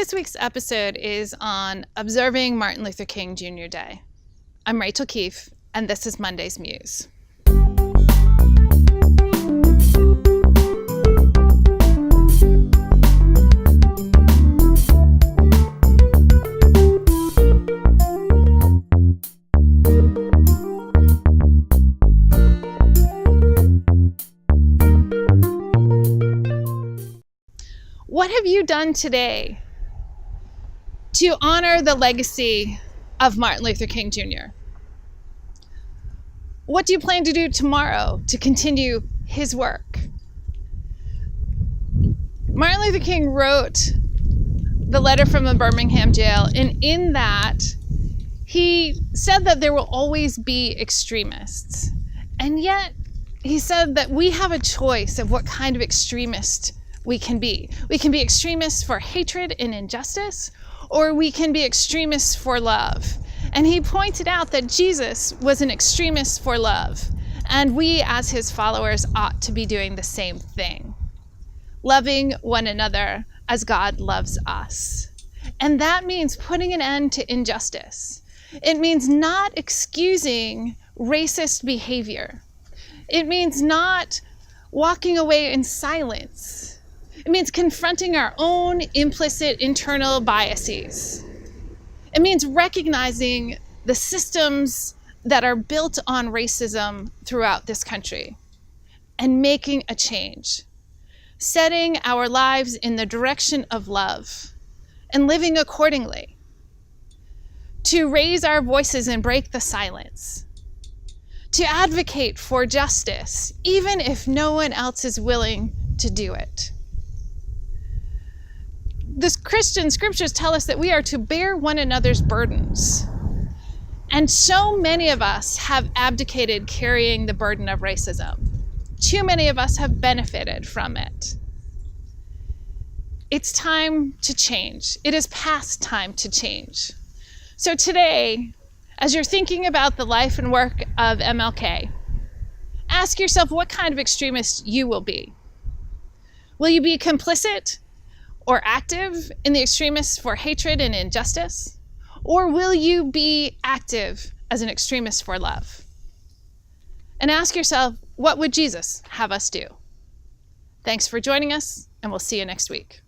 This week's episode is on observing Martin Luther King Jr. Day. I'm Rachael Keefe, and this is Monday's Muse. What have you done today to honor the legacy of Martin Luther King Jr.? What do you plan to do tomorrow to continue his work? Martin Luther King wrote the letter from the Birmingham jail, and in that, he said that there will always be extremists. And yet, he said that we have a choice of what kind of extremist we can be. We can be extremists for hatred and injustice, or we can be extremists for love. And he pointed out that Jesus was an extremist for love, and we as his followers ought to be doing the same thing, loving one another as God loves us. And that means putting an end to injustice. It means not excusing racist behavior. It means not walking away in silence. It means confronting our own implicit internal biases. It means recognizing the systems that are built on racism throughout this country and making a change, setting our lives in the direction of love and living accordingly, to raise our voices and break the silence, to advocate for justice, even if no one else is willing to do it. The Christian scriptures tell us that we are to bear one another's burdens. And so many of us have abdicated carrying the burden of racism. Too many of us have benefited from it. It's time to change. It is past time to change. So today, as you're thinking about the life and work of MLK, ask yourself what kind of extremist you will be. Will you be complicit or active in the extremists for hatred and injustice? Or will you be active as an extremist for love? And ask yourself, what would Jesus have us do? Thanks for joining us, and we'll see you next week.